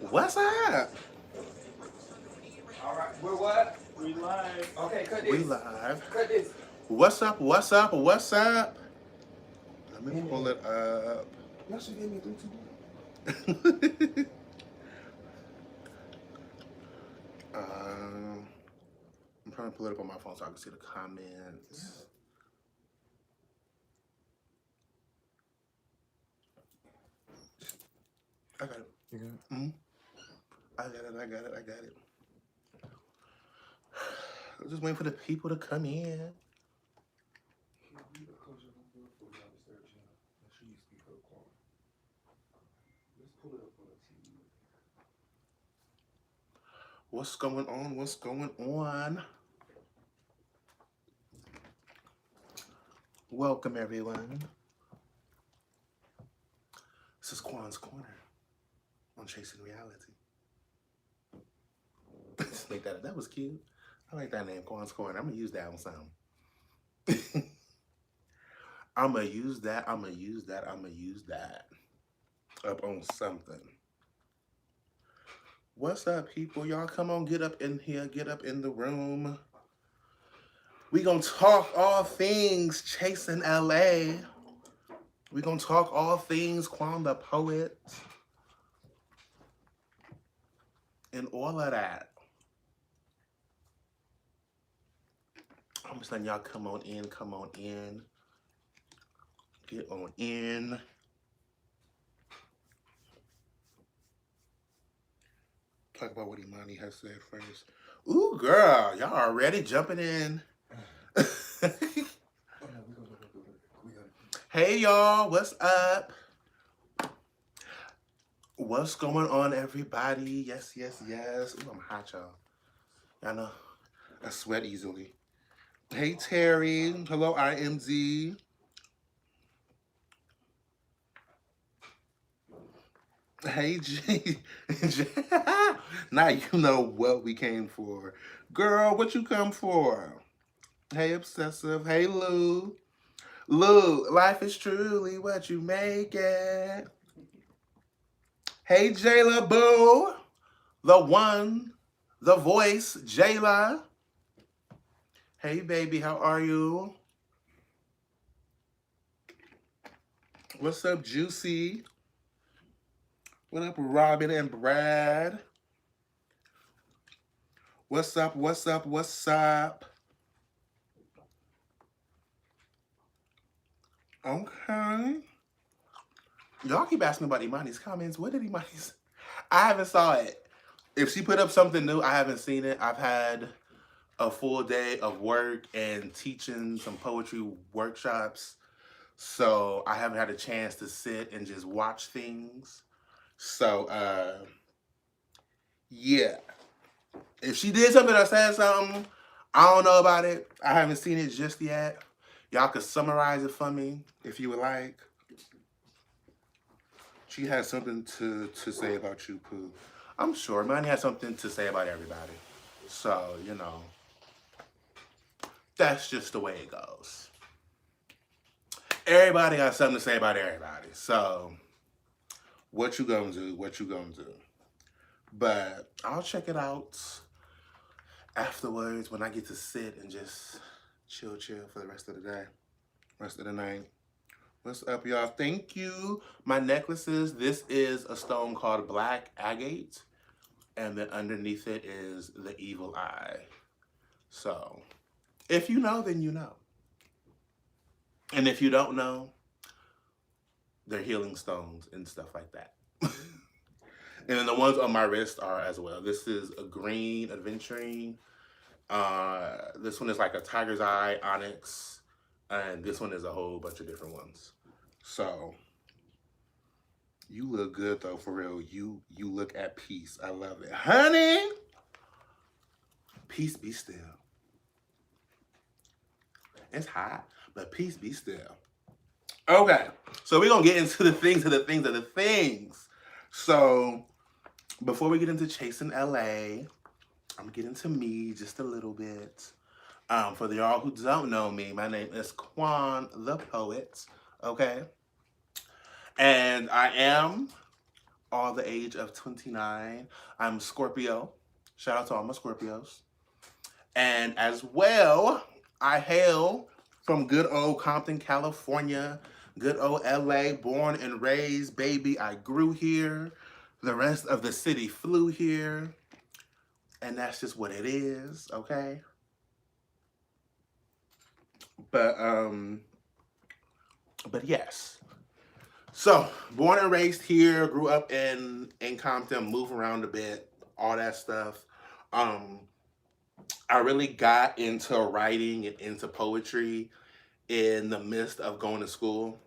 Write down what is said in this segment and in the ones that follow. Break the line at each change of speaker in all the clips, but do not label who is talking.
What's up?
All right, we're what?
We live.
Okay, cut
We
this.
live.
Cut this.
What's up? What's up? What's up? Let me pull it up.
Y'all should give me a 3, 2, 1.
I'm trying to pull it up on my phone so I can see the comments. I got it.
You got it?
Mm-hmm. I got it. I'm just waiting for the people to come in. What's going on? What's going on? Welcome, everyone. This is Quan's Corner on Chasing Reality. Just make that was cute. I like that name, Quan's Corner. I'm gonna use that on something. I'm gonna use that up on something. What's up, people? Y'all come on, get up in here, get up in the room. We gonna talk all things Chasing LA. We gonna talk all things Quan The Poet. And all of that. I'm just letting y'all come on in. Get on in. Talk about what Imani has said first. Ooh, girl, y'all already jumping in. Hey, y'all, what's up? What's going on, everybody? Yes. Ooh, I'm hot, y'all. Y'all know I sweat easily. Hey, Terry. Hello, IMZ. Hey, G. Now you know what we came for. Girl, what you come for? Hey, Obsessive. Hey, Lou. Lou, life is truly what you make it. Hey, Jalia Boo. The one, the voice, Jalia. Hey, baby, how are you? What's up, Juicy? What up, Robin and Brad? What's up? Okay. Y'all keep asking me about Imani's comments. What did Imani's? I haven't saw it. If she put up something new, I haven't seen it. I've had a full day of work and teaching some poetry workshops. So I haven't had a chance to sit and just watch things. So, yeah. If she did something or said something, I don't know about it. I haven't seen it just yet. Y'all could summarize it for me if you would like. She has something to say about you, Pooh. I'm sure Imani has something to say about everybody. So, you know, that's just the way it goes. Everybody got something to say about everybody. So, what you gonna do? But I'll check it out afterwards when I get to sit and just chill for the rest of the day, rest of the night. What's up, y'all? Thank you. My necklaces. This is a stone called Black Agate, and then underneath it is the Evil Eye. So, if you know, then you know. And if you don't know, they're healing stones and stuff like that. And then the ones on my wrist are as well. This is a green aventurine. This one is like a tiger's eye onyx. And this one is a whole bunch of different ones. So, you look good though, for real. You look at peace. I love it. Honey! Peace be still. It's hot, but peace be still. Okay, so we're going to get into the things. So, before we get into Chasing LA, I'm going to get into me just a little bit. For the y'all who don't know me, my name is Quan The Poet, okay? And I am all the age of 29. I'm Scorpio. Shout out to all my Scorpios. And as well, I hail from good old Compton, California, good old LA, born and raised, baby. I grew here. The rest of the city flew here. And that's just what it is, okay? But yes. So, born and raised here, grew up in Compton, moved around a bit, all that stuff. I really got into writing and into poetry in the midst of going to school.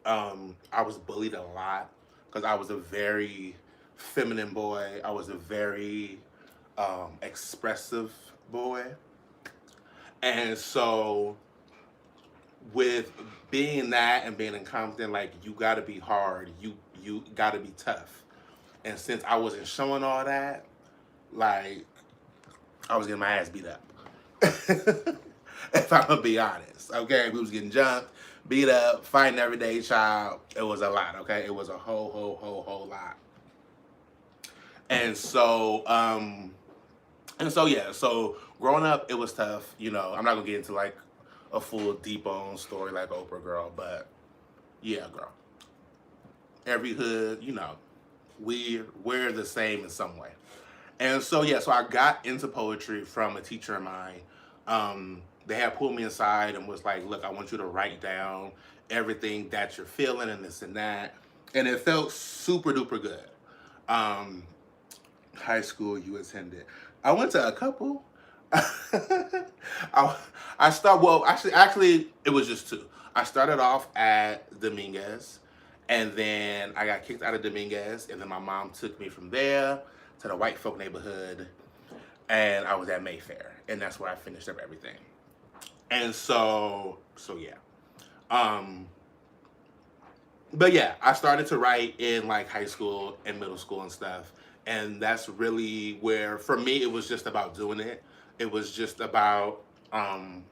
I was bullied a lot because I was a very feminine boy. I was a very expressive boy. And so with being that and being in Compton, like, you gotta be hard. You gotta be tough. And since I wasn't showing all that, like, I was getting my ass beat up. If I'm gonna be honest, okay? We was getting jumped, beat up, fighting every day, child. It was a lot, okay? It was a whole lot. And so, yeah. So growing up, it was tough. You know, I'm not gonna get into like a full deep on story like Oprah, girl, but yeah, girl. Every hood, you know, we're the same in some way. And so yeah, so I got into poetry from a teacher of mine. They had pulled me aside and was like, look, I want you to write down everything that you're feeling and this and that. And it felt super duper good. High school you attended. I went to a couple. I start well actually it was just two. I started off at Dominguez, and then I got kicked out of Dominguez, and then my mom took me from there to the white folk neighborhood, and I was at Mayfair, and that's where I finished up everything. And so yeah. But yeah, I started to write in like high school and middle school and stuff. And that's really where, for me, it was just about doing it. It was just about, doing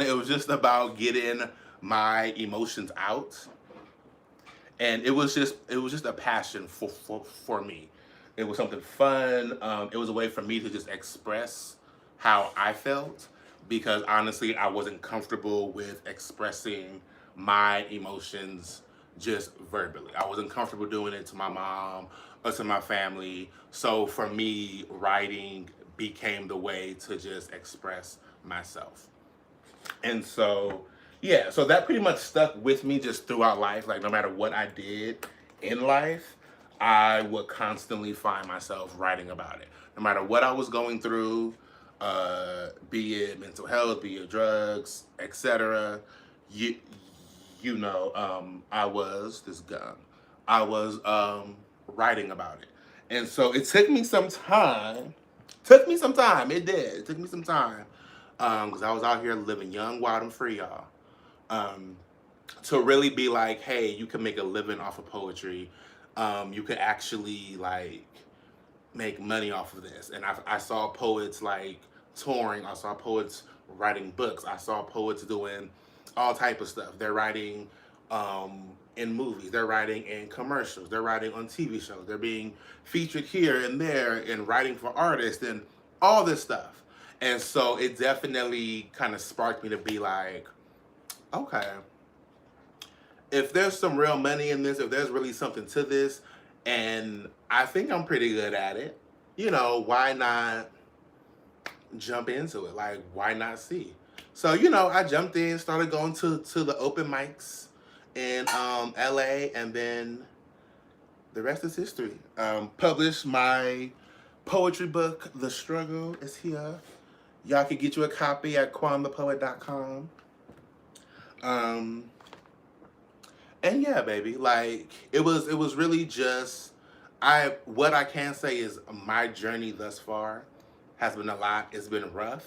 it. It was just about getting my emotions out. And it was just a passion for me. It was something fun. It was a way for me to just express how I felt, because honestly, I wasn't comfortable with expressing my emotions just verbally. I wasn't comfortable doing it to my mom or to my family. So for me, writing became the way to just express myself. And so, yeah, so that pretty much stuck with me just throughout life. Like, no matter what I did in life, I would constantly find myself writing about it. No matter what I was going through, be it mental health, be it drugs, etc. I was this gun. I was writing about it, and so it took me some time. It did. It took me some time because I was out here living young, wild, and free, y'all. To really be like, hey, you can make a living off of poetry. You could actually like make money off of this. And I saw poets like touring. I saw poets writing books. I saw poets doing all type of stuff. They're writing in movies. They're writing in commercials. They're writing on TV shows. They're being featured here and there and writing for artists and all this stuff. And so it definitely kind of sparked me to be like, okay, if there's some real money in this, if there's really something to this, and I think I'm pretty good at it, why not jump into it? Like, why not see? So, I jumped in, started going to the open mics in LA, and then the rest is history. Published my poetry book, The Struggle is Here. Y'all can get you a copy at quanthepoet.com. And yeah, baby, like it was really just what I can say is my journey thus far has been a lot. It's been rough,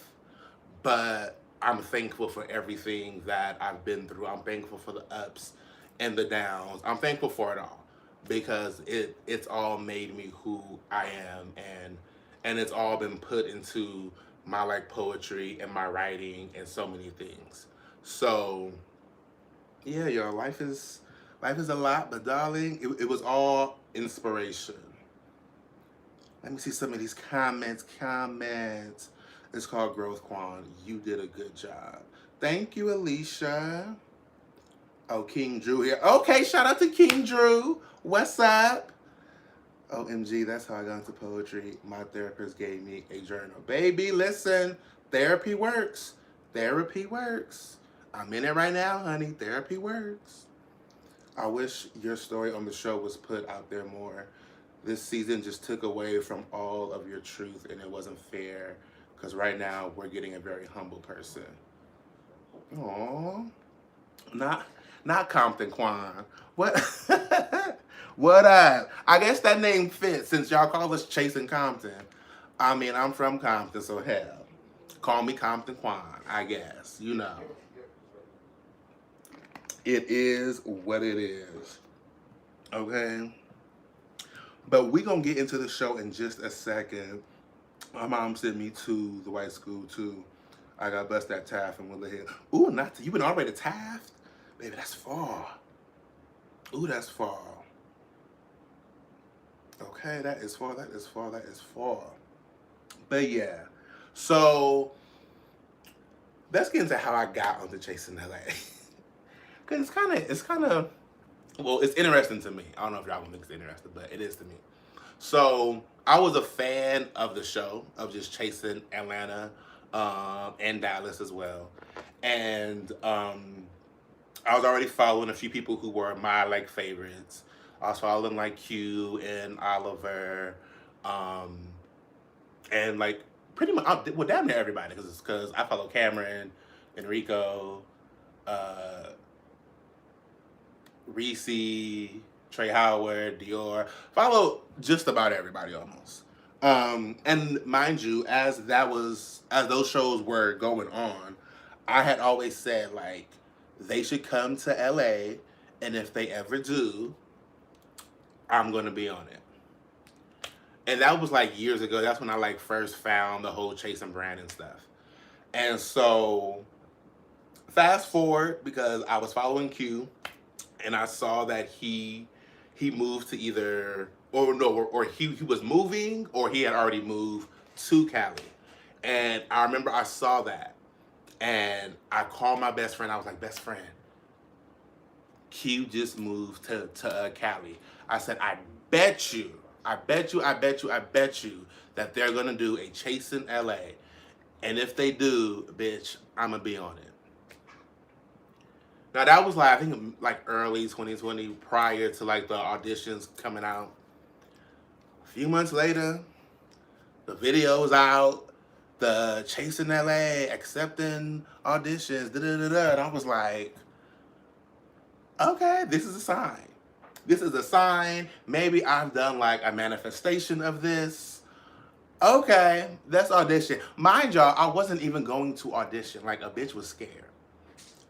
but I'm thankful for everything that I've been through. I'm thankful for the ups and the downs. I'm thankful for it all because it's all made me who I am, and it's all been put into my like poetry and my writing and so many things. So yeah, y'all, life is Life is a lot, but darling, it was all inspiration. Let me see some of these comments. It's called Growth, Quan. You did a good job. Thank you, Alicia. Oh, King Drew here. Okay, shout out to King Drew. What's up? OMG, that's how I got into poetry. My therapist gave me a journal. Baby, listen, therapy works. Therapy works. I'm in it right now, honey. Therapy works. I wish your story on the show was put out there more. This season just took away from all of your truth, and it wasn't fair, because right now we're getting a very humble person. Aww. Not Compton Quan. What? What up? I guess that name fits since y'all call us Chasing Compton. I mean, I'm from Compton, so hell, call me Compton Quan, I guess. You know. It is what it is. Okay? But we gonna get into the show in just a second. My mom sent me to the white school, too. I got busted at Taft and Willow Hill. Ooh, you been all the way to Taft? Baby, that's far. Ooh, that's far. Okay, that is far. But yeah, so let's get into how I got onto Chasing LA. Cause it's kind of, well, it's interesting to me. I don't know if y'all think it's interesting, but it is to me. So I was a fan of the show, of just chasing Atlanta and Dallas as well, and I was already following a few people who were my like favorites. I was following like Q and Oliver, and like pretty much, well, damn near everybody, because I follow Cameron, Enrico, Reese, Trey Howard, Dior. Follow just about everybody almost. And mind you, as those shows were going on, I had always said like they should come to LA, and if they ever do, I'm gonna be on it. And that was like years ago. That's when I like first found the whole Chasing brand and stuff. And so fast forward, because I was following Q, and I saw that he moved to either or he was moving, or he had already moved to Cali. And I remember I saw that, and I called my best friend. I was like, best friend, Q just moved to Cali. I said, I bet you that they're gonna do a Chasing LA. And if they do, bitch, I'ma be on it. Now that was like, I think like early 2020, prior to like the auditions coming out. A few months later, the video's out, the Chasing LA, accepting auditions, and I was like, okay, this is a sign. This is a sign. Maybe I've done like a manifestation of this. Okay, let's audition. Mind y'all, I wasn't even going to audition. Like, a bitch was scared.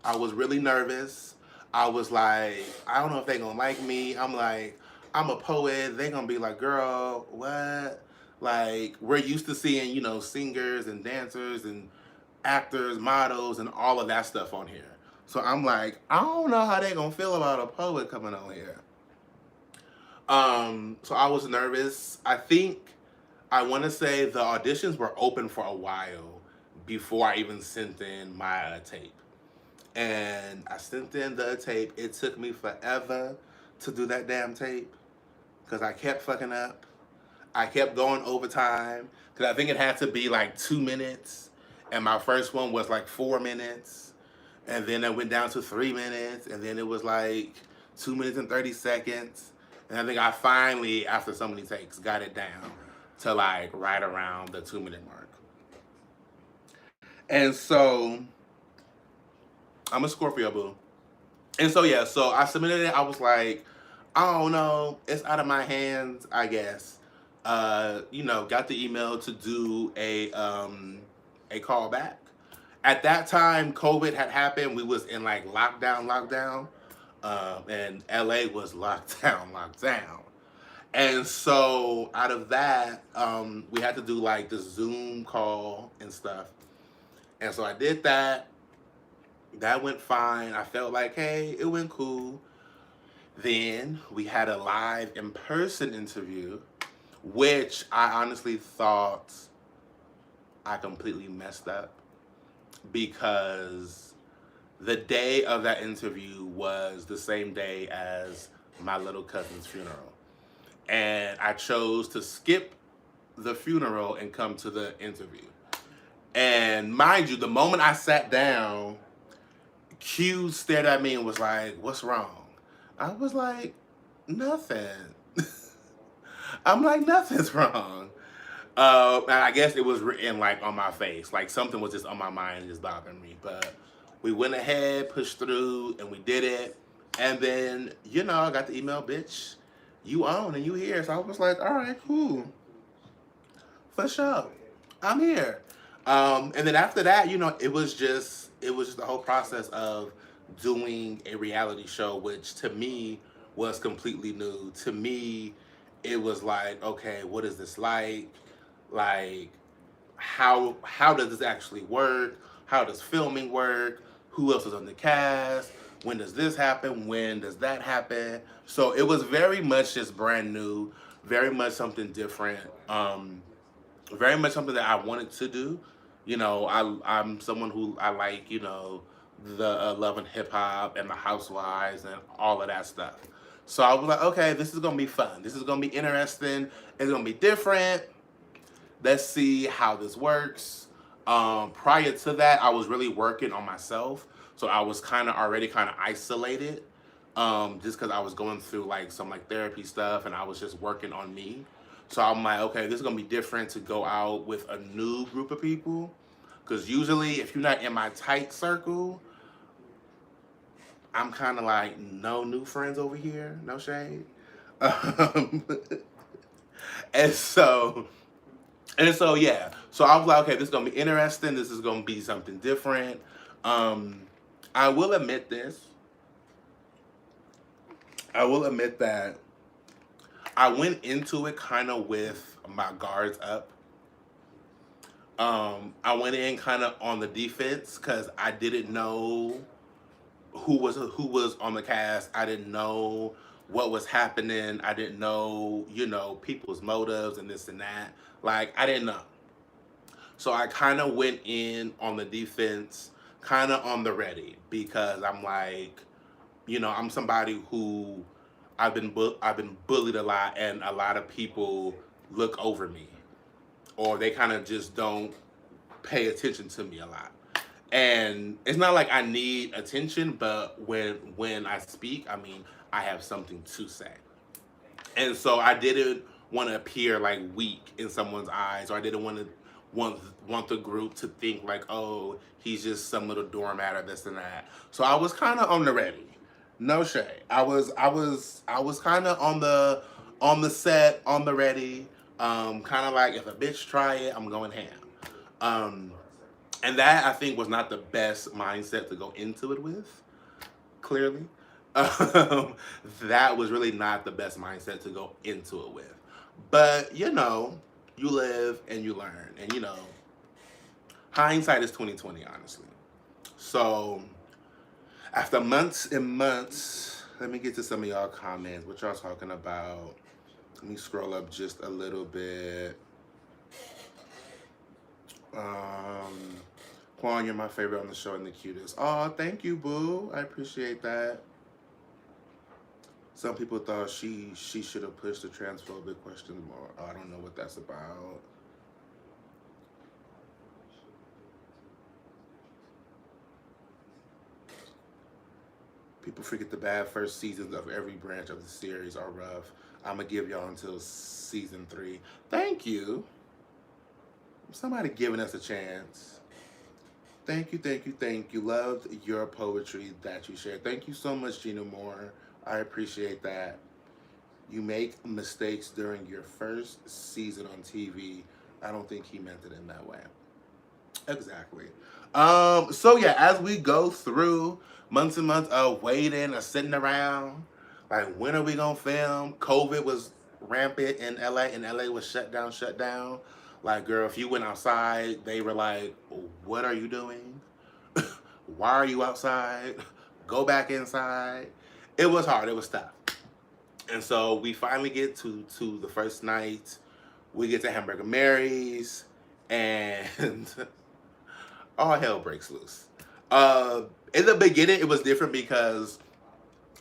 I was really nervous. I was like, I don't know if they gonna like me. I'm like, I'm a poet. They gonna be like, girl, what? Like, we're used to seeing, you know, singers and dancers and actors, models, and all of that stuff on here. So I'm like, I don't know how they gonna feel about a poet coming on here. So I was nervous. I want to say the auditions were open for a while before I even sent in my tape. And I sent in the tape. It took me forever to do that damn tape because I kept fucking up. I kept going overtime because I think it had to be like 2 minutes. And my first one was like 4 minutes. And then it went down to 3 minutes. And then it was like 2 minutes and 30 seconds. And I think I finally, after so many takes, got it down to like right around the 2 minute mark. And so, I'm a Scorpio, boo. And so, yeah, so I submitted it. I was like, I don't know. It's out of my hands, I guess. You know, got the email to do a callback. At that time, COVID had happened. We was in like lockdown. And LA was locked down. And so out of that, we had to do like the Zoom call and stuff. And so I did that. That went fine. I felt like, hey, it went cool. Then we had a live in-person interview, which I honestly thought I completely messed up because the day of that interview was the same day as my little cousin's funeral. And I chose to skip the funeral and come to the interview. And mind you, the moment I sat down, Q stared at me and was like, "What's wrong?" I was like, "Nothing." I'm like, "Nothing's wrong." And I guess it was written like on my face, like something was just on my mind, just bothering me. But we went ahead, pushed through, and we did it. And then, I got the email, "Bitch, you on and you here." So I was like, "All right, cool, for sure, I'm here." And then after that, it was just the whole process of doing a reality show, which to me was completely new. To me, it was like, okay, what is this like? Like, how does this actually work? How does filming work? Who else is on the cast? When does this happen? When does that happen? So it was very much just brand new, very much something different, very much something that I wanted to do. I'm someone who I like, the Love and Hip Hop and the Housewives and all of that stuff. So I was like, okay, this is gonna be fun. This is gonna be interesting. It's gonna be different. Let's see how this works. Prior to that, I was really working on myself, so I was already kind of isolated, just because I was going through like some like therapy stuff, and I was just working on me. So I'm like, okay, this is gonna be different to go out with a new group of people, because usually if you're not in my tight circle, I'm kind of like no new friends over here, no shade. Um, and so yeah. So I was like, okay, this is gonna be interesting. This is gonna be something different. Um, I will admit this. I will admit that I went into it kind of with my guards up. I went in kind of on the defense because I didn't know who was on the cast. I didn't know what was happening. I didn't know, people's motives and this and that. Like, I didn't know. So I kind of went in on the defense, kind of on the ready, because I'm like, I'm somebody who I've been bullied a lot, and a lot of people look over me, or they kind of just don't pay attention to me a lot. And it's not like I need attention, but when I speak, I mean, I have something to say. And so I didn't want to appear like weak in someone's eyes, or I didn't want the group to think like, oh, he's just some little doormat or this and that. So I was kind of on the ready. No shade. I was kind of on the set, on the ready. Kind of like, if a bitch try it, I'm going ham. Um, and that, I think, was not the best mindset to go into it with, clearly. Um, that was really not the best mindset to go into it with. But, you live and you learn. And, hindsight is 2020, honestly. So, after months and months, let me get to some of y'all comments. What y'all talking about? Let me scroll up just a little bit. Quan, you're my favorite on the show and the cutest. Oh, thank you, boo. I appreciate that. Some people thought she should have pushed the transphobic questions more. Oh, I don't know what that's about. People forget the bad first seasons of every branch of the series are rough. I'm going to give y'all until season 3. Thank you. Somebody giving us a chance. Thank you, thank you, thank you. Loved your poetry that you shared. Thank you so much, Gina Moore. I appreciate that. You make mistakes during your first season on TV. I don't think he meant it in that way. Exactly. So yeah, as we go through months and months of waiting or sitting around, like, when are we gonna film? COVID was rampant in LA, and LA was shut down. Like, girl, if you went outside, they were like, "What are you doing? Why are you outside? Go back inside." It was hard. It was tough. And so we finally get to the first night. We get to Hamburger Mary's, and all hell breaks loose. In the beginning, it was different because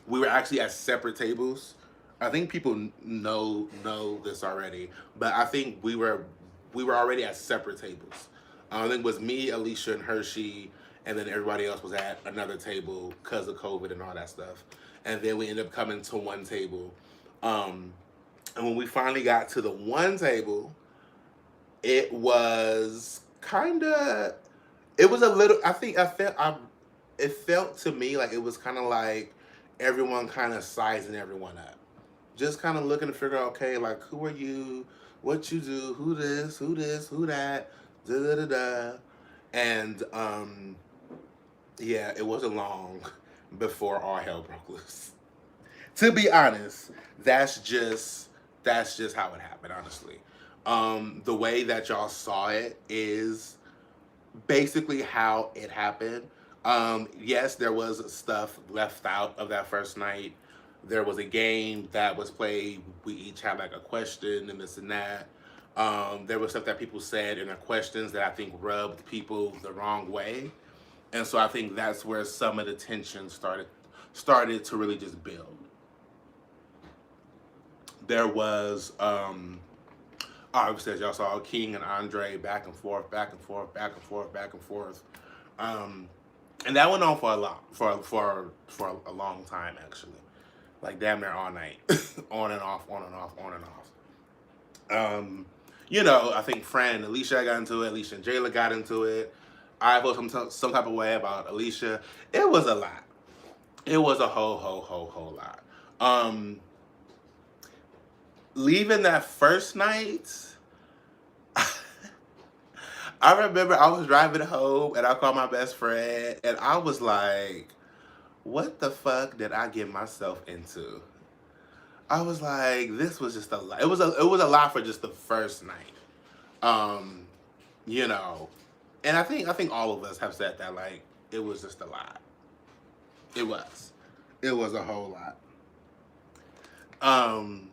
we were actually at separate tables. I think people know this already, but I think we were already at separate tables. I think it was me, Alicia, and Hershii, and then everybody else was at another table because of COVID and all that stuff. And then we ended up coming to one table. And when we finally got to the one table, it was kind of, it was a little, it felt to me like it was kind of like everyone kind of sizing everyone up. Just kind of looking to figure out, okay, like, who are you? What you do? Who this? Who that? Da da da da. And, yeah, it wasn't long before all hell broke loose. To be honest, that's just how it happened, honestly. The way that y'all saw it is basically how it happened. Yes, there was stuff left out of that first night. There was a game that was played. We each had like a question and this and that. There was stuff that people said in their questions that I think rubbed people the wrong way. And so I think that's where some of the tension started to really just build. There was, obviously, as y'all saw, King and Andre back and forth, back and forth, back and forth, back and forth. And that went on for a long time, actually. Like damn near all night. On and off, on and off, on and off. You know, I think Fran and Alicia got into it. Alicia and Jalia got into it. I felt some type of way about Alicia. It was a lot. It was a whole lot. Leaving that first night, I remember I was driving home and I called my best friend and I was like, what the fuck did I get myself into? I was like, this was just a lot. It was a lot for just the first night. You know, and I think all of us have said that, like, it was just a lot. It was a whole lot.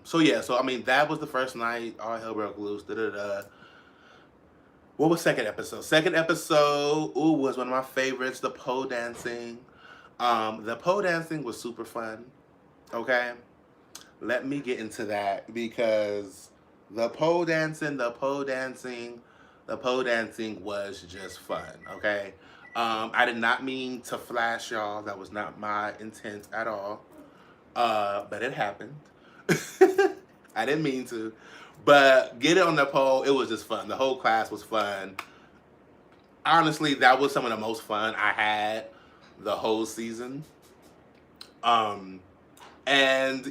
So yeah, so I mean that was the first night, all hell broke loose, What was second episode? Second episode, was one of my favorites, the pole dancing. The pole dancing was super fun. Okay? Let me get into that because the pole dancing was just fun, okay? I did not mean to flash y'all. That was not my intent at all. But it happened. I didn't mean to. But get it on the pole, it was just fun. The whole class was fun. Honestly, that was some of the most fun I had the whole season. And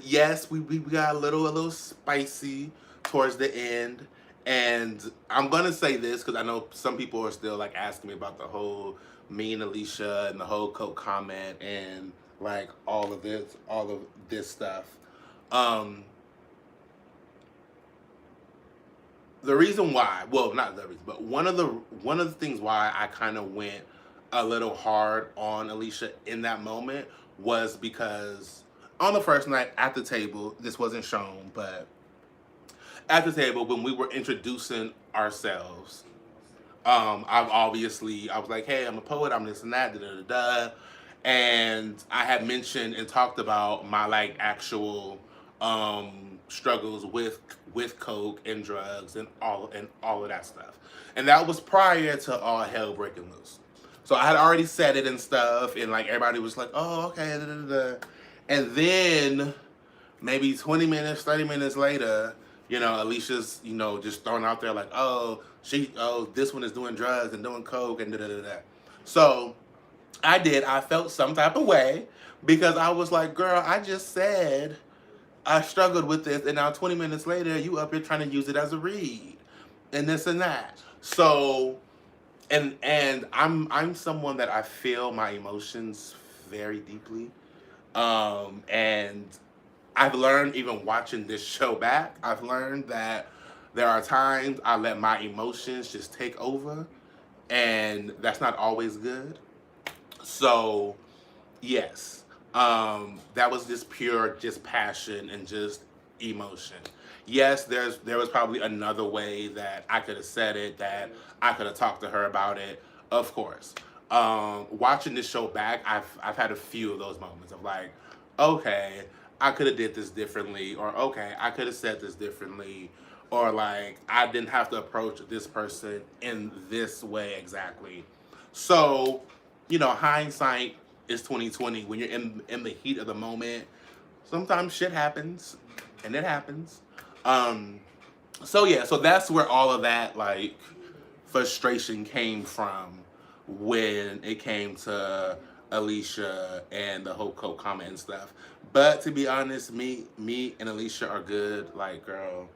yes, we got a little spicy towards the end. And I'm gonna say this because I know some people are still like asking me about the whole me and Alicia and the whole Coke comment and like all of this stuff. The reason why, well, not the reason, but one of the things why I kind of went a little hard on Alicia in that moment was because on the first night at the table, this wasn't shown, but at the table when we were introducing ourselves, I was like, hey, I'm a poet, I'm this and that, da da da da, and I had mentioned and talked about my like actual struggles with coke and drugs and all of that stuff, and that was prior to all hell breaking loose. So I had already said it and stuff, and like everybody was like, oh, okay, da, da, da. And then maybe 20 minutes, 30 minutes later, you know, Alicia's, you know, just throwing out there like, oh, this one is doing drugs and doing coke and da da da da. So I felt some type of way because I was like, girl, I just said I struggled with this, and now 20 minutes later, you up here trying to use it as a read, and this and that. So, and I'm someone that I feel my emotions very deeply, and I've learned even watching this show back, I've learned that there are times I let my emotions just take over, and that's not always good. So, yes, That was just pure, just passion and just emotion. Yes, there was probably another way that I could have said it, that I could have talked to her about it, of course. Watching this show back, I've had a few of those moments of like, okay, I could have did this differently, or okay, I could have said this differently, or like I didn't have to approach this person in this way exactly. So, hindsight is 2020. When you're in the heat of the moment, sometimes shit happens, and it happens. So yeah, so that's where all of that like frustration came from when it came to Alicia and the whole coat comment and stuff. But to be honest, me and Alicia are good. Like, girl,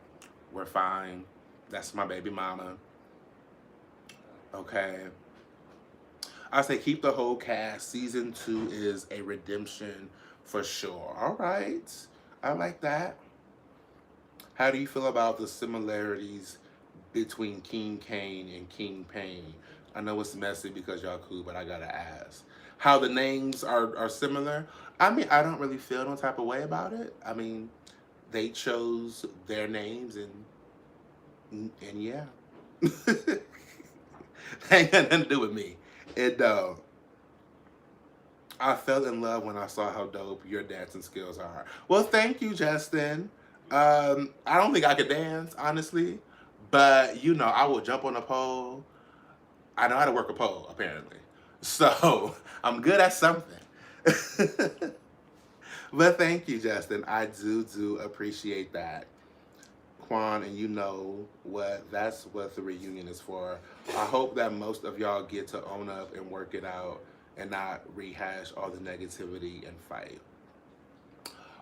we're fine. That's my baby mama. Okay. I say keep the whole cast. Season 2 is a redemption for sure. All right. I like that. How do you feel about the similarities between King Kane and King Pain? I know it's messy because y'all cool, but I gotta ask. How the names are similar? I mean, I don't really feel no type of way about it. I mean, they chose their names and yeah. Ain't got nothing to do with me. It I fell in love when I saw how dope your dancing skills are. Well, thank you, Justin. I don't think I could dance, honestly, but I will jump on a pole. I know how to work a pole, apparently. So I'm good at something. But thank you, Justin. I do appreciate that. Quan, and that's what the reunion is for. I hope that most of y'all get to own up and work it out and not rehash all the negativity and fight.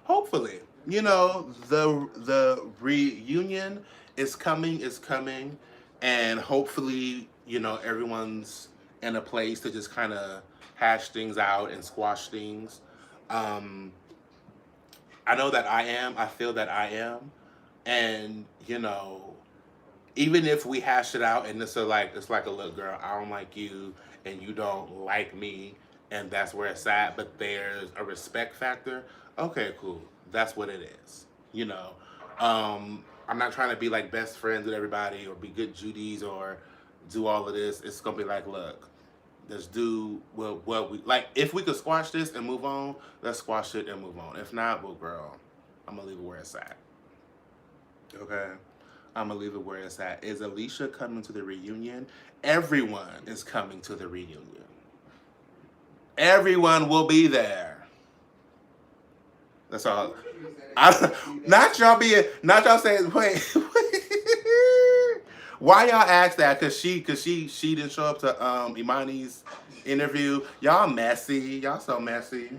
Hopefully, the reunion is coming, and hopefully, everyone's in a place to just kind of hash things out and squash things. Um, I know that I am. I feel that I am. And, even if we hash it out and it's like a look, girl, I don't like you and you don't like me, and that's where it's at, but there's a respect factor. Okay, cool. That's what it is. I'm not trying to be like best friends with everybody or be good Judies or do all of this. It's gonna be like, look, let's do what we like. If we could squash this and move on, let's squash it and move on. If not, well, girl, I'm gonna leave it where it's at. Okay, I'm gonna leave it where it's at. Is Alicia coming to the reunion? Everyone is coming to the reunion. Everyone will be there. That's all. Not y'all saying, wait. Why y'all ask that? Cause she didn't show up to Imani's interview. Y'all messy. Y'all so messy.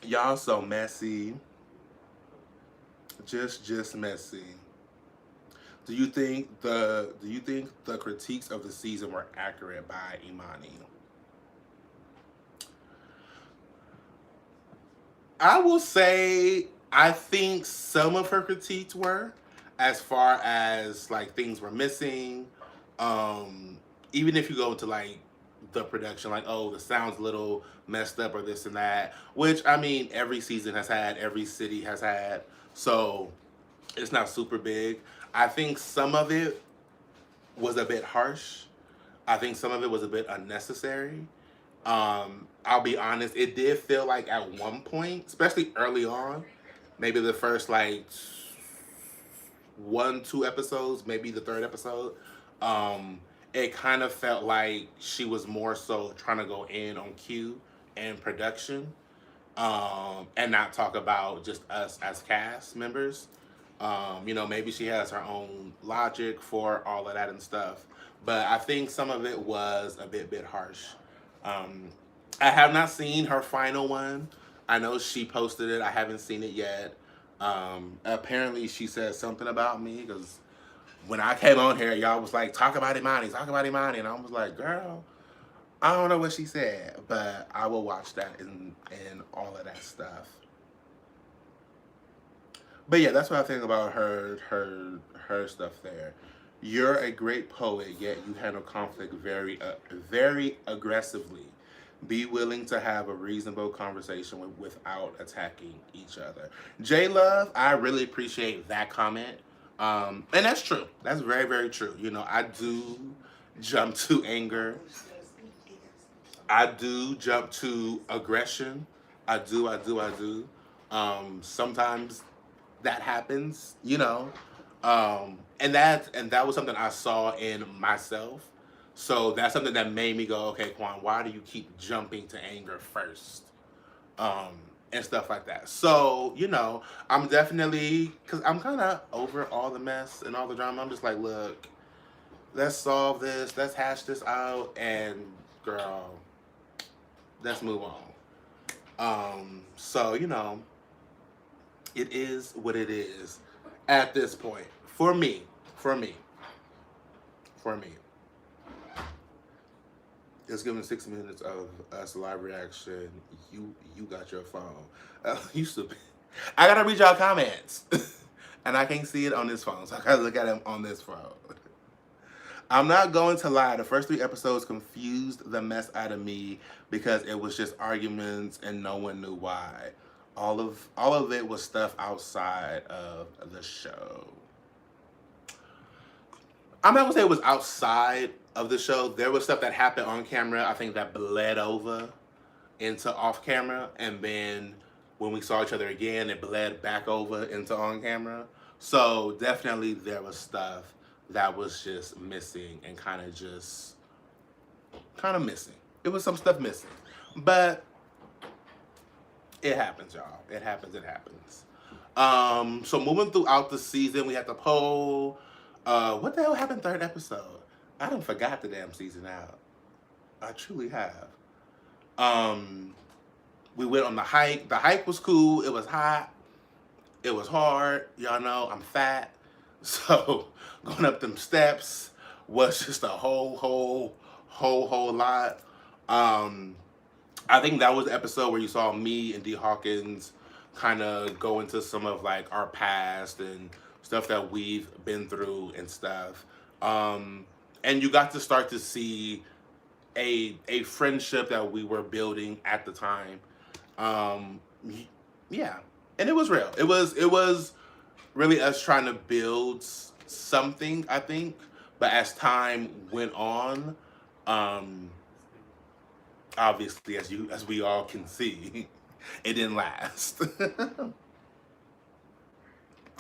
Y'all so messy. Just messy. Do you think the critiques of the season were accurate by Imani? I will say I think some of her critiques were, as far as like things were missing. Even if you go to like the production, like, oh, the sound's a little messed up or this and that, which I mean every season has had, every city has had, so it's not super big. I think some of it was a bit harsh. I think some of it was a bit unnecessary. I'll be honest, it did feel like at one point, especially early on, maybe the first like 1-2 episodes, maybe the third episode, it kind of felt like she was more so trying to go in on cue and production, and not talk about just us as cast members. Maybe she has her own logic for all of that and stuff, but I think some of it was a bit harsh. I have not seen her final one. I know she posted it. I haven't seen it yet. Apparently she said something about me, because when I came on here, y'all was like, talk about Imani. And I was like, girl, I don't know what she said, but I will watch that and all of that stuff. But yeah, that's what I think about her stuff there. You're a great poet, yet you handle conflict very aggressively. Be willing to have a reasonable conversation without attacking each other. J Love, I really appreciate that comment. And that's true. That's very, very true. You know, I do jump to anger. I do jump to aggression. I do. Sometimes that happens, you know. And that was something I saw in myself. So that's something that made me go, okay, Quan, why do you keep jumping to anger first? Um, and stuff like that. So, you know, I'm definitely, because I'm kind of over all the mess and all the drama. I'm just like, look, let's solve this, let's hash this out, and girl, let's move on. So, you know, it is what it is at this point. For me. For me. For me. Let's give them 6 minutes of us live reaction. You got your phone. You stupid. I gotta read y'all comments. And I can't see it on this phone, so I gotta look at them on this phone. I'm not going to lie, the first 3 episodes confused the mess out of me because it was just arguments and no one knew why. All of it was stuff outside of the show. I'm not gonna say it was outside of the show. There was stuff that happened on camera, I think, that bled over into off camera, and then when we saw each other again, it bled back over into on camera. So definitely there was stuff that was just missing and kind of missing. It was some stuff missing. But it happens, y'all. It happens. So moving throughout the season, we had the poll. What the hell happened 3rd episode? I done forgot the damn season out. I truly have. We went on the hike. The hike was cool. It was hot. It was hard. Y'all know I'm fat. So going up them steps was just a whole lot. I think that was the episode where you saw me and D Hawkins kind of go into some of like our past and stuff that we've been through and stuff. And you got to start to see a friendship that we were building at the time. Yeah, and it was real. It was really us trying to build something, I think. But as time went on, obviously, as we all can see, it didn't last.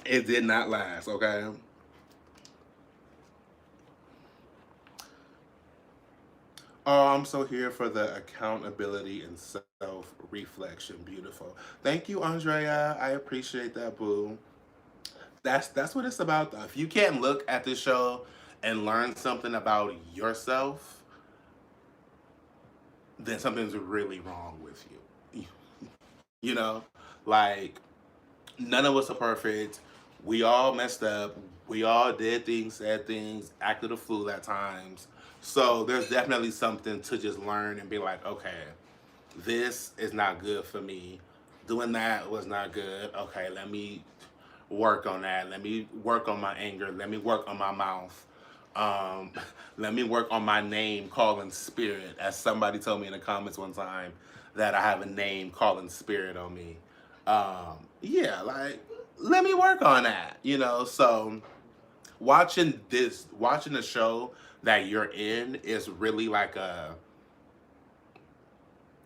It did not last, okay? Oh, I'm so here for the accountability and self-reflection. Beautiful. Thank you, Andrea. I appreciate that, boo. That's what it's about, though. If you can't look at this show and learn something about yourself, then something's really wrong with you. You know? Like, none of us are perfect. We all messed up. We all did things, said things, acted a fool at times. So there's definitely something to just learn and be like, okay, this is not good for me. Doing that was not good. Okay, let me work on that. Let me work on my anger. Let me work on my mouth. Let me work on my name calling spirit. As somebody told me in the comments one time that I have a name calling spirit on me. Yeah, like, let me work on that, you know? So watching the show that you're in is really like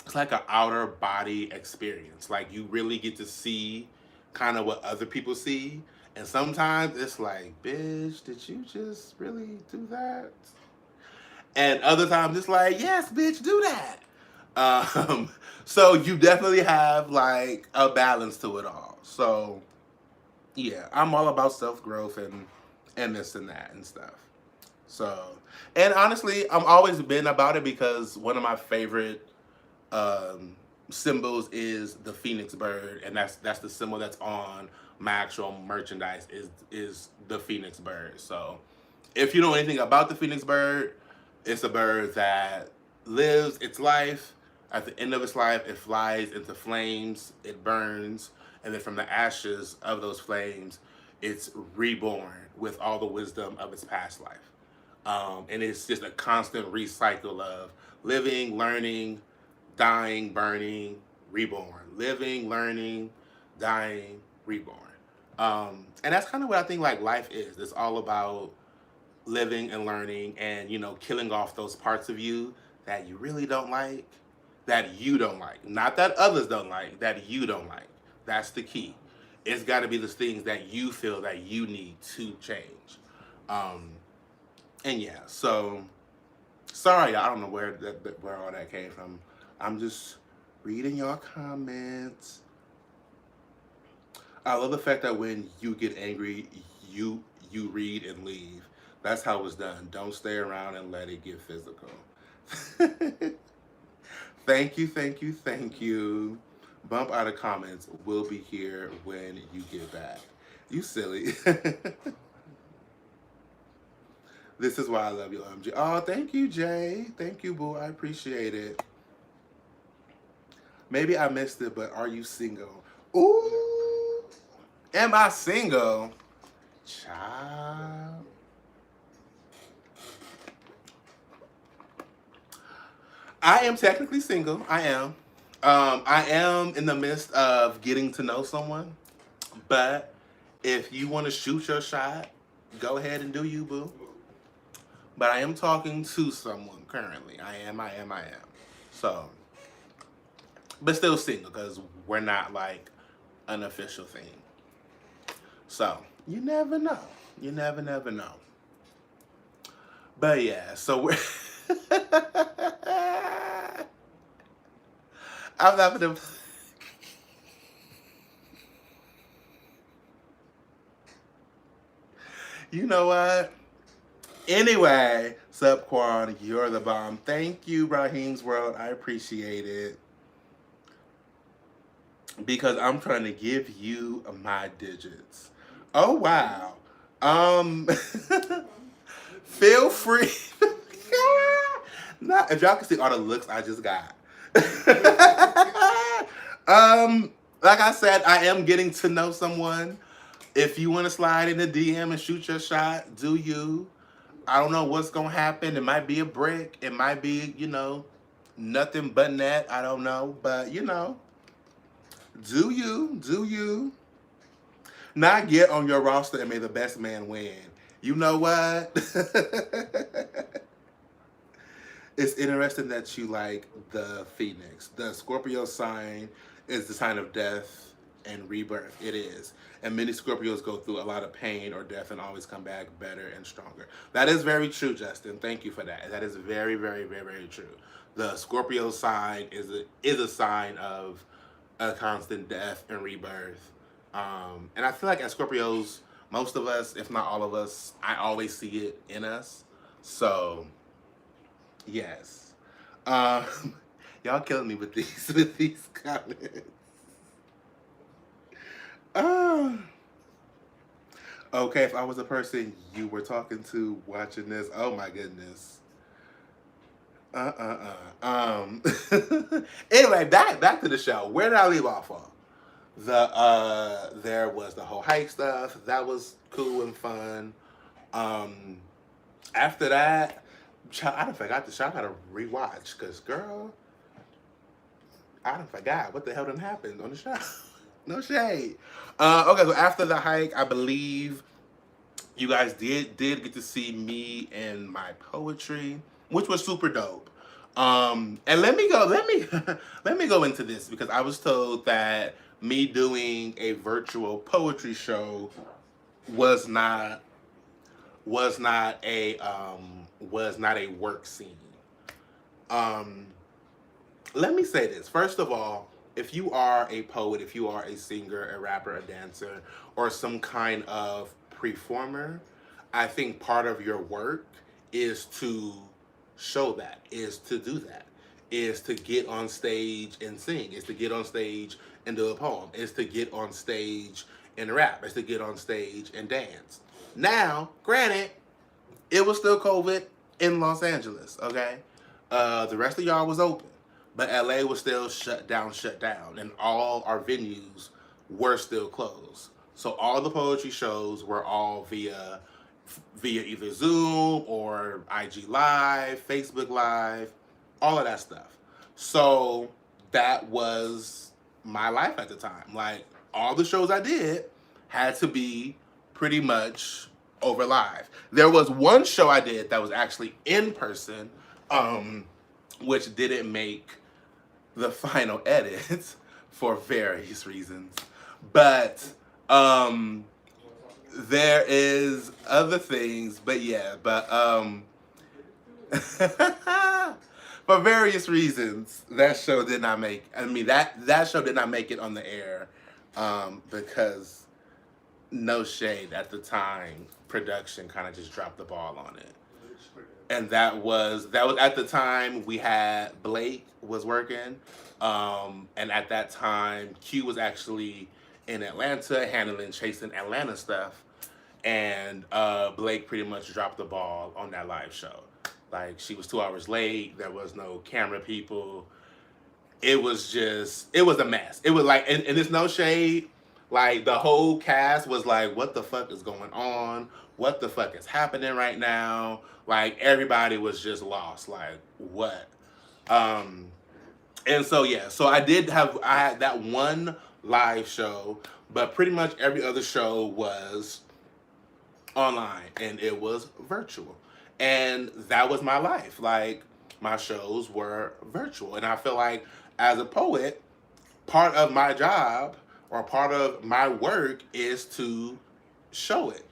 it's like an outer body experience. Like, you really get to see kind of what other people see. And sometimes it's like, bitch, did you just really do that? And other times it's like, yes, bitch, do that. So you definitely have like a balance to it all. So yeah, I'm all about self-growth and this and that and stuff. So, and honestly, I've always been about it because one of my favorite symbols is the phoenix bird, and that's the symbol that's on my actual merchandise is the phoenix bird. So if you know anything about the phoenix bird, it's a bird that lives its life. At the end of its life, it flies into flames, it burns, and then from the ashes of those flames, it's reborn with all the wisdom of its past life. And it's just a constant recycle of living, learning, dying, burning, reborn. Living, learning, dying, reborn. And that's kind of what I think like life is. It's all about living and learning and, you know, killing off those parts of you that you really don't like, that you don't like. Not that others don't like, that you don't like. That's the key. It's got to be the things that you feel that you need to change. And yeah, so sorry, I don't know where all that came from. I'm just reading your comments. I love the fact that when you get angry, you read and leave. That's how it's done. Don't stay around and let it get physical. Thank you, thank you, thank you. Bump out of comments. We'll be here when you get back. You silly. This is why I love you, OMG. Oh, thank you, Jay. Thank you, boo. I appreciate it. Maybe I missed it, but are you single? Ooh. Am I single? Child. I am technically single. I am. I am in the midst of getting to know someone. But if you want to shoot your shot, go ahead and do you, boo. But I am talking to someone currently. I am. So, but still single because we're not like an official thing. So, you never know. You never know. But yeah, so we're... I'm not gonna... You know what? Anyway, sup Quan, you're the bomb. Thank you, Raheem's World. I appreciate it. Because I'm trying to give you my digits. Oh, wow. Feel free. Nah, if y'all can see all the looks I just got. Like I said, I am getting to know someone. If you want to slide in the DM and shoot your shot, do you. I don't know what's going to happen. It might be a brick. It might be, you know, nothing but that. I don't know. But, you know, do you. Not get on your roster and may the best man win. You know what? It's interesting that you like the Phoenix. The Scorpio sign is the sign of death and rebirth. It is. And many Scorpios go through a lot of pain or death and always come back better and stronger. That is very true, Justin. Thank you for that. That is very, very, very, very true. The Scorpio sign is a sign of a constant death and rebirth. And I feel like as Scorpios, most of us, if not all of us, I always see it in us. So, yes. Y'all killing me with these comments. Okay, if I was a person you were talking to watching this, oh my goodness. Anyway, back to the show. Where did I leave off on? There was the whole hike stuff. That was cool and fun. After that, I done forgot the show. I gotta rewatch, cause girl, I done forgot what the hell done happened on the show. No shade. Okay, so after the hike, I believe you guys did get to see me and my poetry, which was super dope. And let me go into this because I was told that me doing a virtual poetry show was not a work scene. Let me say this. First of all, if you are a poet, if you are a singer, a rapper, a dancer, or some kind of performer, I think part of your work is to show that, is to do that, is to get on stage and sing, is to get on stage and do a poem, is to get on stage and rap, is to get on stage and dance. Now, granted, it was still COVID in Los Angeles, okay? The rest of y'all was open. But LA was still shut down, and all our venues were still closed. So all the poetry shows were all via either Zoom or IG Live, Facebook Live, all of that stuff. So that was my life at the time. Like, all the shows I did had to be pretty much over live. There was one show I did that was actually in person, which didn't make the final edit for various reasons. But there is other things, but yeah, but for various reasons, that show did not make. I mean, that show did not make it on the air, because no shade at the time, production kind of just dropped the ball on it, and that was at the time we had Blake was working, and at that time Q was actually in Atlanta handling chasing Atlanta stuff, and Blake pretty much dropped the ball on that live show. Like, she was 2 hours late. There was no camera people. It was a mess. It was like, and it's no shade. Like, the whole cast was like, what the fuck is going on? What the fuck is happening right now? Like, everybody was just lost. Like, what? And so, yeah. So I had that one live show, but pretty much every other show was online, and it was virtual. And that was my life. Like, my shows were virtual. And I feel like, as a poet, part of my job or part of my work is to show it.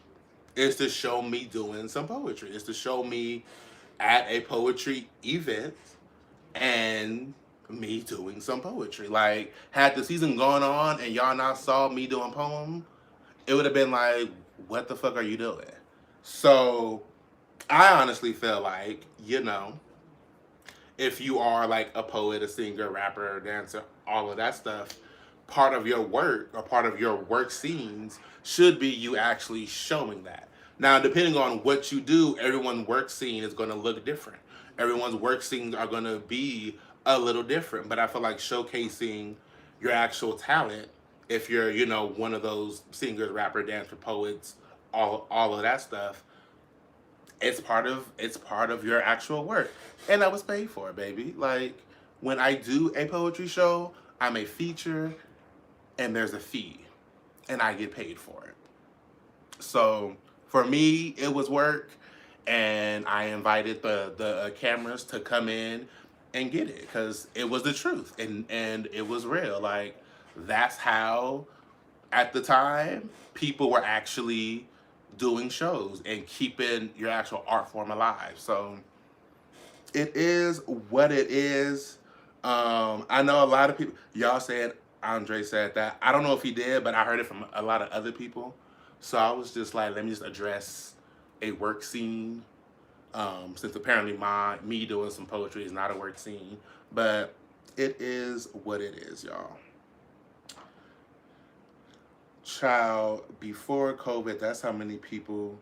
Is to show me doing some poetry. Is to show me at a poetry event and me doing some poetry. Like, had the season gone on and y'all not saw me doing poem, it would have been like, what the fuck are you doing? So I honestly feel like, if you are like a poet, a singer, rapper, dancer, all of that stuff, part of your work or part of your work scenes should be you actually showing that. Now, depending on what you do, everyone's work scene is going to look different. Everyone's work scenes are going to be a little different. But I feel like showcasing your actual talent, if you're, one of those singers, rapper, dancer, poets, all of that stuff, it's part of your actual work. And I was paid for it, baby. Like, when I do a poetry show, I'm a feature and there's a fee and I get paid for it. So for me, it was work, and I invited the cameras to come in and get it because it was the truth, and it was real. Like, that's how, at the time, people were actually doing shows and keeping your actual art form alive. So it is what it is. I know a lot of people, y'all said Andre said that. I don't know if he did, but I heard it from a lot of other people. So I was just like, let me just address a work scene, since apparently me doing some poetry is not a work scene. But it is what it is, y'all. Child, before COVID, that's how many people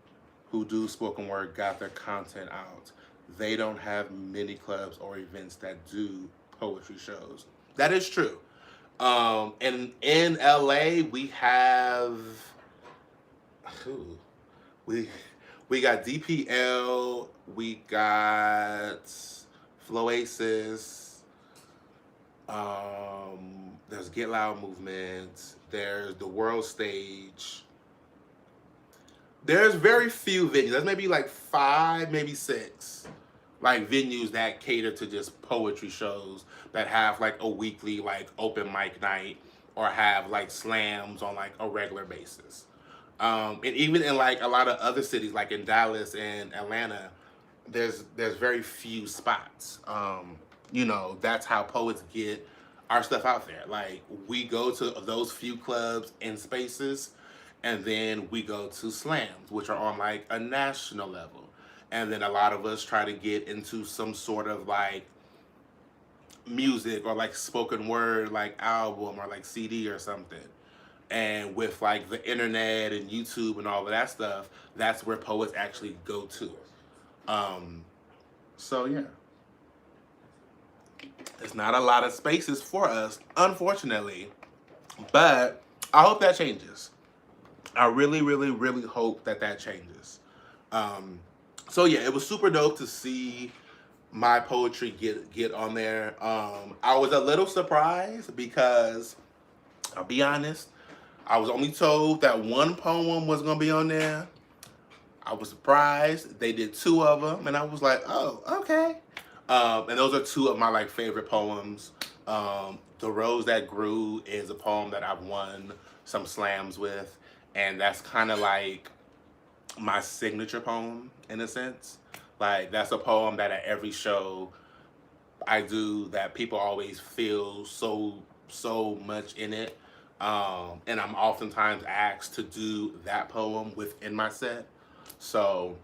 who do spoken word got their content out. They don't have many clubs or events that do poetry shows. That is true. And in LA, we have we got DPL, we got Floasis, there's Get Loud Movement, there's the World Stage. There's very few venues. There's maybe like 5, maybe 6, like venues that cater to just poetry shows, that have like a weekly like open mic night, or have like slams on like a regular basis. And even in like a lot of other cities, like in Dallas and Atlanta, there's very few spots. That's how poets get our stuff out there. Like, we go to those few clubs and spaces, and then we go to slams, which are on like a national level. And then a lot of us try to get into some sort of like music or like spoken word, like album or like CD or something. And with like the internet and YouTube and all of that stuff, that's where poets actually go to. So yeah. It's not a lot of spaces for us, unfortunately. But I hope that changes. I really, really, really hope that changes. So yeah, it was super dope to see my poetry get on there. I was a little surprised because I'll be honest, I was only told that one poem was gonna be on there. I was surprised they did two of them, and I was like, oh, okay. And those are two of my like favorite poems. The Rose That Grew is a poem that I've won some slams with, and that's kind of like my signature poem in a sense. Like that's a poem that at every show I do that people always feel so much in it. And I'm oftentimes asked to do that poem within my set. So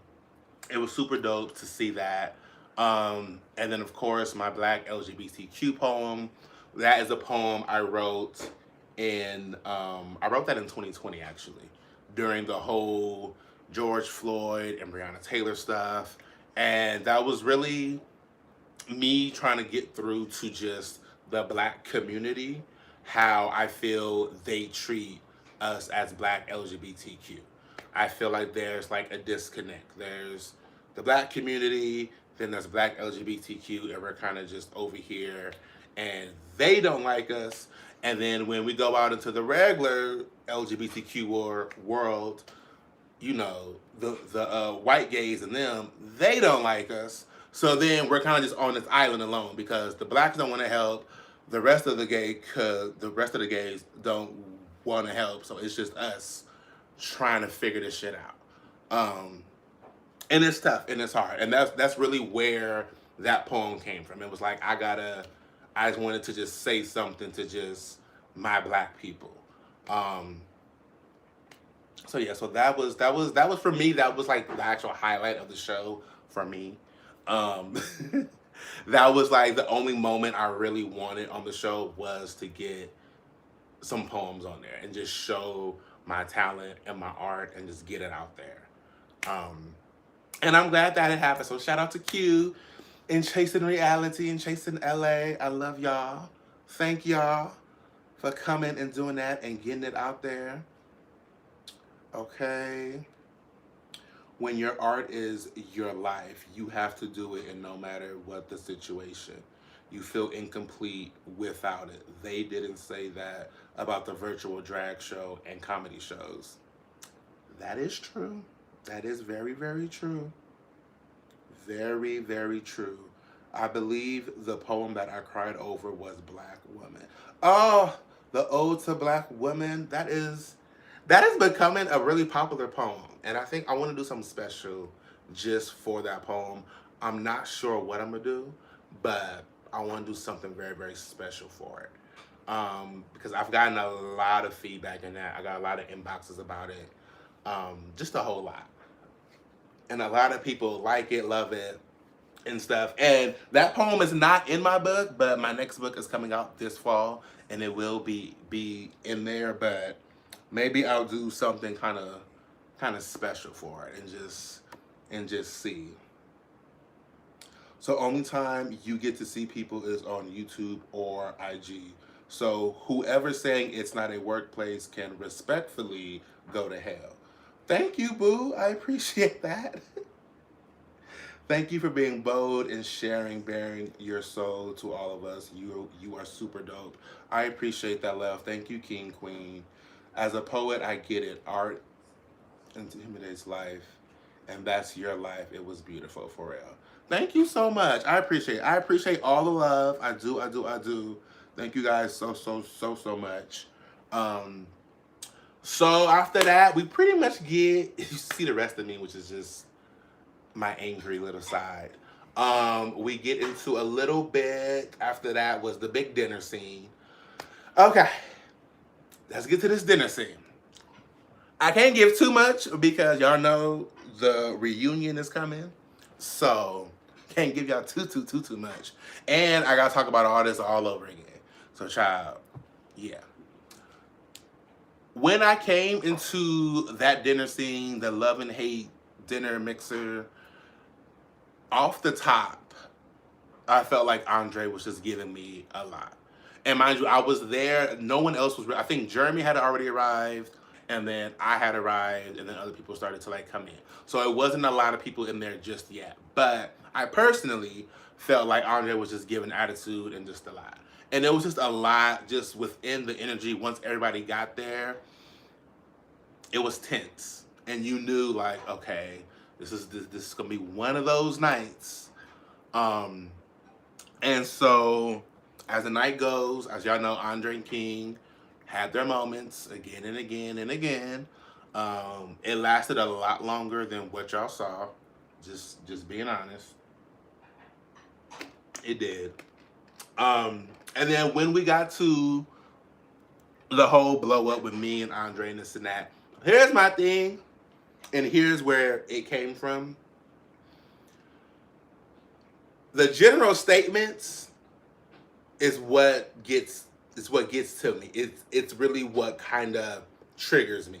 it was super dope to see that. And then of course my Black LGBTQ poem. That is a poem I wrote I wrote that in 2020 actually, during the whole George Floyd and Breonna Taylor stuff. And that was really me trying to get through to just the Black community, how I feel they treat us as Black LGBTQ. I feel like there's like a disconnect. There's the Black community, then there's Black LGBTQ, and we're kind of just over here, and they don't like us. And then when we go out into the regular LGBTQ world, you know, the white gays and them, they don't like us. So then we're kind of just on this island alone because the blacks don't want to help, the rest of the gays don't want to help. So it's just us trying to figure this shit out. And it's tough and it's hard. And that's really where that poem came from. It was like I just wanted to just say something to just my Black people. So yeah, so that was for me. That was like the actual highlight of the show for me. That was like the only moment I really wanted on the show was to get some poems on there and just show my talent and my art and just get it out there. And I'm glad that it happened. So shout out to Q and Chasing Reality and Chasing LA. I love y'all. Thank y'all for coming and doing that and getting it out there. Okay. When your art is your life, you have to do it, and no matter what the situation, you feel incomplete without it. They didn't say that about the virtual drag show and comedy shows. That is true. That is very, very true. Very, very true. I believe the poem that I cried over was Black Woman. Oh, the Ode to Black Women. That is becoming a really popular poem. And I think I want to do something special just for that poem. I'm not sure what I'm going to do, but I want to do something very, very special for it. Because I've gotten a lot of feedback in that. I got a lot of inboxes about it. Just a whole lot. And a lot of people like it, love it, and stuff. And that poem is not in my book, but my next book is coming out this fall, and it will be in there. But maybe I'll do something kind of special for it and just see. So only time you get to see people is on YouTube or IG. So whoever's saying it's not a workplace can respectfully go to hell. Thank you, boo. I appreciate that. Thank you for being bold and sharing, bearing your soul to all of us. You are super dope. I appreciate that, love. Thank you, King, Queen. As a poet, I get it. Art intimidates life, and that's your life. It was beautiful, for real. Thank you so much. I appreciate it. I appreciate all the love. I do. Thank you guys so much. So after that, we pretty much get, you see the rest of me, which is just my angry little side. We get into a little bit, after that was the big dinner scene. Okay, let's get to this dinner scene. I can't give too much because y'all know the reunion is coming. So, can't give y'all too much. And I gotta talk about all this all over again. So, child, yeah. When I came into that dinner scene, the love and hate dinner mixer, off the top, I felt like André was just giving me a lot. And mind you, I was there. No one else was. I think Jeremy had already arrived, and then I had arrived, and then other people started to like come in. So it wasn't a lot of people in there just yet. But I personally felt like Andre was just giving attitude and just a lot. And it was just a lot just within the energy once everybody got there. It was tense. And you knew like, okay, this is gonna be one of those nights. And so as the night goes, as y'all know, Andre and King had their moments again and again and again. It lasted a lot longer than what y'all saw. Just being honest. It did. And then when we got to the whole blow up with me and Andre and this and that, here's my thing, and here's where it came from. The general statements is what gets to me. It's really what kind of triggers me.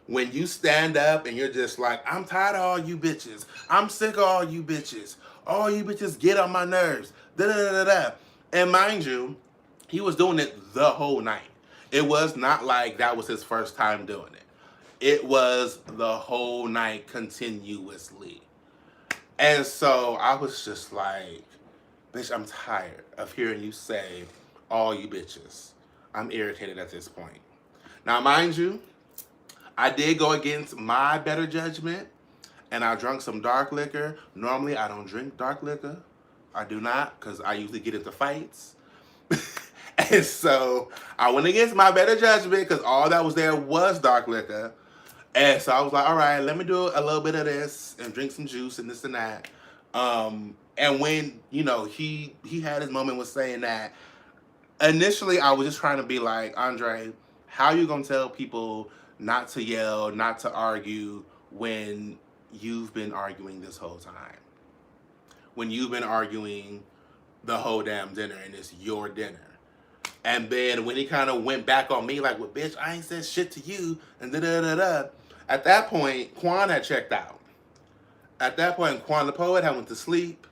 When you stand up and you're just like, I'm tired of all you bitches. I'm sick of all you bitches. All you bitches get on my nerves. Da da da da da. And mind you, he was doing it the whole night. It was not like that was his first time doing it. It was the whole night continuously. And so I was just like, bitch, I'm tired of hearing you say all you bitches. I'm irritated at this point. Now, mind you, I did go against my better judgment, and I drank some dark liquor. Normally, I don't drink dark liquor. I do not, because I usually get into fights. And so I went against my better judgment, because all that was there was dark liquor. And so I was like, all right, let me do a little bit of this and drink some juice and this and that. And when, you know, he had his moment with saying that, initially I was just trying to be like, Andre, how are you going to tell people not to yell, not to argue when you've been arguing this whole time? When you've been arguing the whole damn dinner and it's your dinner. And then when he kind of went back on me like, well, bitch, I ain't said shit to you, and da-da-da-da. At that point, Quan had checked out. At that point, Quan The Poet had went to sleep.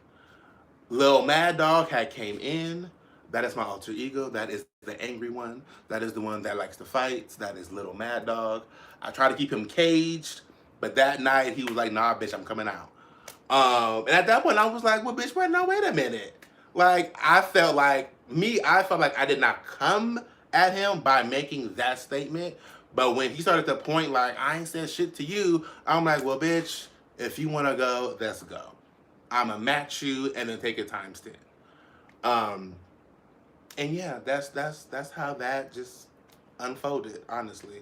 Lil Mad Dog had came in. That is my alter ego. That is the angry one. That is the one that likes to fight. That is Little Mad Dog. I try to keep him caged, but that night he was like, nah, bitch, I'm coming out. And at that point, I was like, well, bitch, wait a minute. Like, I felt like I did not come at him by making that statement. But when he started to point like, I ain't said shit to you, I'm like, well, bitch, if you want to go, let's go. I'm going to match you and then take it times 10. And yeah, that's how that just unfolded, honestly.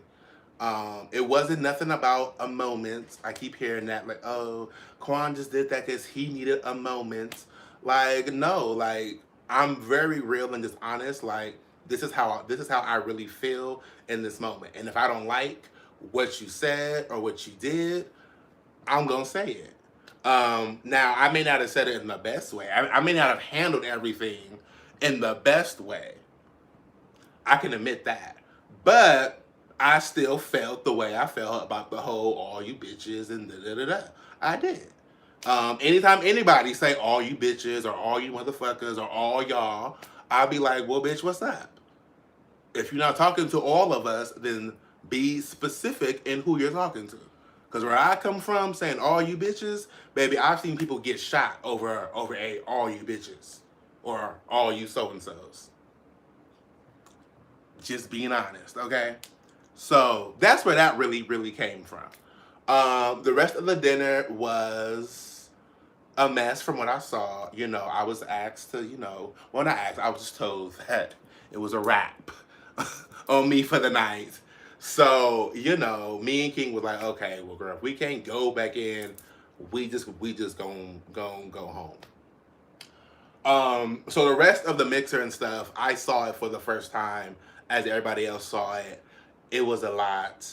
It wasn't nothing about a moment. I keep hearing that, like, oh, Quan just did that because he needed a moment. Like, no, like, I'm very real and just honest. Like, this is how I really feel in this moment. And if I don't like what you said or what you did, I'm gonna say it. Now, I may not have said it in the best way. I may not have handled everything in the best way. I can admit that. But I still felt the way I felt about the whole all you bitches and da-da-da-da. I did. Anytime anybody say all you bitches or all you motherfuckers or all y'all, I'll be like, well, bitch, what's up? If you're not talking to all of us, then be specific in who you're talking to. Because where I come from, saying all you bitches, baby, I've seen people get shot over a all you bitches or all you so-and-sos. Just being honest, okay? So that's where that really, really came from. The rest of the dinner was a mess from what I saw. You know, I was asked to, well, not asked, I was just told that it was a wrap on me for the night. So, me and King was like, okay, well, girl, if we can't go back in, we just gonna go home. So the rest of the mixer and stuff, I saw it for the first time as everybody else saw it. It was a lot.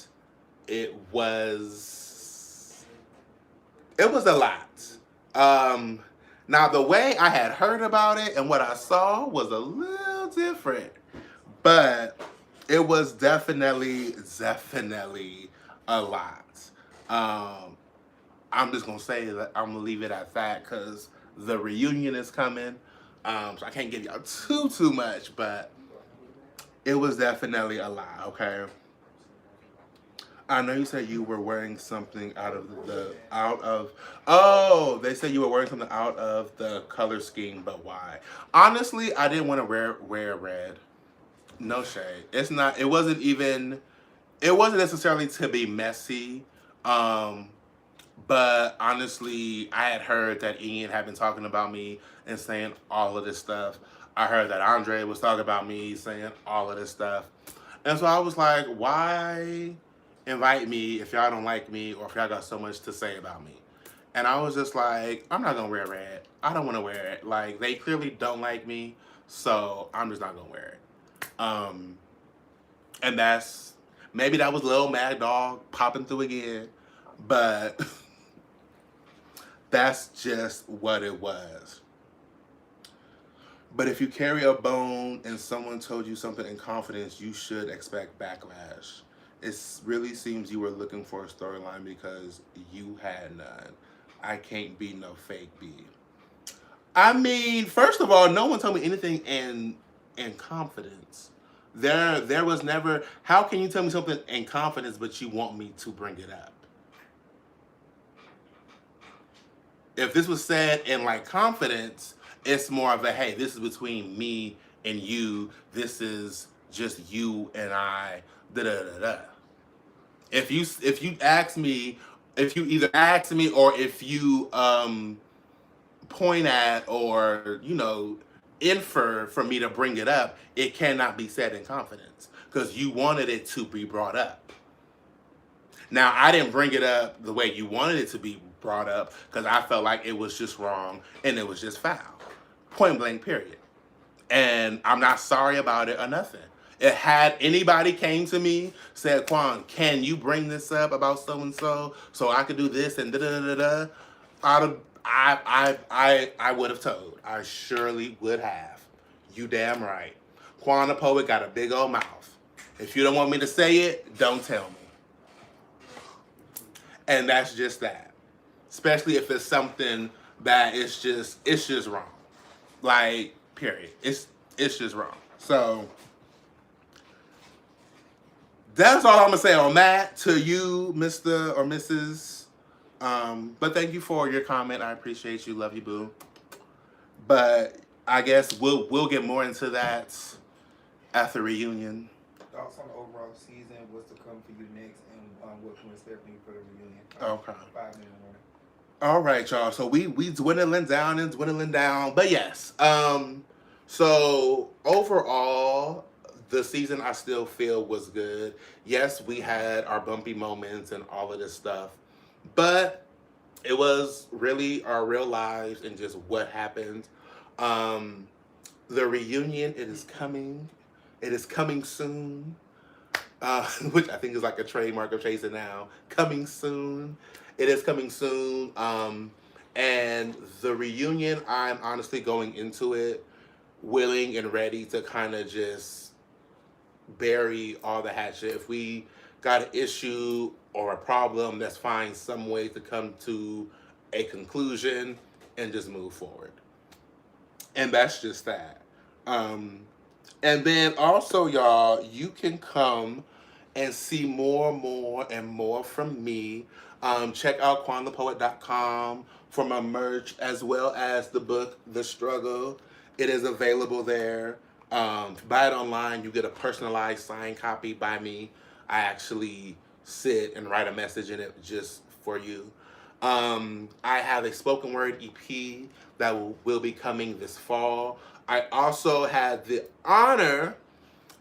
It was a lot. Now the way I had heard about it and what I saw was a little different, but it was definitely a lot. I'm just gonna say that I'm gonna leave it at that because the reunion is coming. So I can't give y'all too much, but it was definitely a lot, okay? I know you said you were wearing something oh, they said you were wearing something out of the color scheme, but why? Honestly, I didn't want to wear red. No shade. It wasn't necessarily to be messy. Um, but honestly, I had heard that Ian had been talking about me and saying all of this stuff. I heard that Andre was talking about me saying all of this stuff. And so I was like, why invite me if y'all don't like me or if y'all got so much to say about me? And I was just like, I'm not gonna wear red. I don't wanna wear it. Like, they clearly don't like me, so I'm just not gonna wear it. And maybe that was Lil Mad Dog popping through again, but that's just what it was. But if you carry a bone and someone told you something in confidence, you should expect backlash. It really seems you were looking for a storyline because you had none. I can't be no fake B. I mean, first of all, no one told me anything in confidence. There was never, how can you tell me something in confidence but you want me to bring it up? If this was said in like confidence, it's more of a, hey, this is between me and you. This is just you and I. Da da da da. If you ask me, if you either ask me or if you point at or infer for me to bring it up, it cannot be said in confidence because you wanted it to be brought up. Now, I didn't bring it up the way you wanted it to be brought up because I felt like it was just wrong and it was just foul. Point blank, period. And I'm not sorry about it or nothing. It had anybody came to me, said, Quan, can you bring this up about so-and-so so I could do this and da-da-da-da-da, I would have told. I surely would have. You damn right. Quan the Poet got a big old mouth. If you don't want me to say it, don't tell me. And that's just that. Especially if it's something that it's just wrong. Like, period. It's just wrong. So that's all I'm gonna say on that to you, Mr. or Mrs. But thank you for your comment. I appreciate you. Love you, boo. But I guess we'll get more into that at the reunion.
Thoughts on the overall season? What's to come for you next, and what can we expect from you for the reunion?
Okay.
5 minutes warning.
All right, y'all. So we dwindling down. But yes. So overall, the season I still feel was good. Yes, we had our bumpy moments and all of this stuff, but it was really our real lives and just what happened. The reunion, it is coming. It is coming soon. Which I think is like a trademark of Chasing Now. Coming soon. It is coming soon. And the reunion, I'm honestly going into it willing and ready to kind of just bury all the hatchet. If we got an issue or a problem, let's find some way to come to a conclusion and just move forward. And that's just that. And then also, y'all, you can come and see more from me. Check out QuanThePoet.com for my merch as well as the book, The Struggle. It is available there. Buy it online. You get a personalized signed copy by me. I actually sit and write a message in it just for you. I have a spoken word EP that will be coming this fall. I also had the honor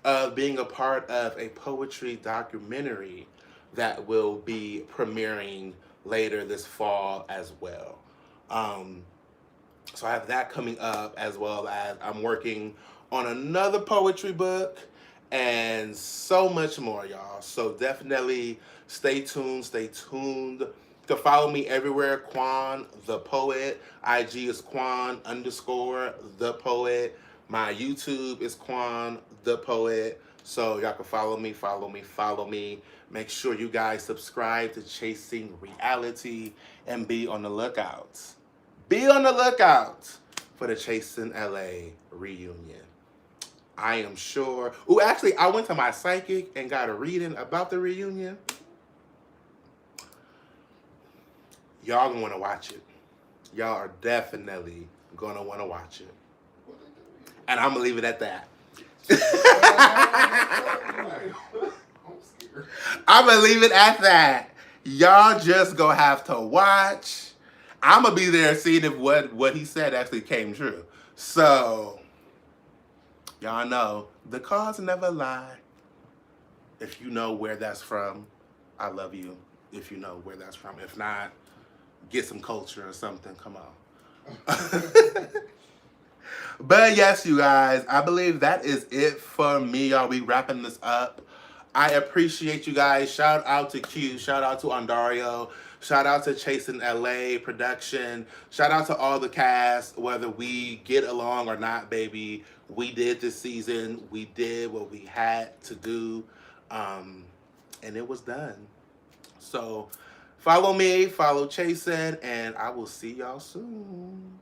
of being a part of a poetry documentary that will be premiering later this fall as well. So I have that coming up, as well as I'm working on another poetry book and so much more, y'all. So definitely stay tuned. To follow me everywhere, Quan The Poet. IG is Quan_The Poet. My YouTube is Quan The Poet. So y'all can follow me. Make sure you guys subscribe to Chasing Reality and be on the lookout. Be on the lookout for the Chasing LA reunion. I am sure. Ooh, actually, I went to my psychic and got a reading about the reunion. y'all gonna want to watch it. Y'all are definitely gonna want to watch it. And I'm gonna leave it at that. I'm gonna leave it at that. Y'all just gonna have to watch. I'm gonna be there seeing if what he said actually came true. So y'all know the cause never lie. If you know where that's from, I love you. If you know where that's from. If not, get some culture or something. Come on. But yes, you guys, I believe that is it for me, y'all. We wrapping this up. I appreciate you guys. Shout out to Q. Shout out to Ondario. Shout out to Chasing LA production. Shout out to all the cast, whether we get along or not, baby. We did this season. We did what we had to do. And it was done. So follow me, follow Chasen, and I will see y'all soon.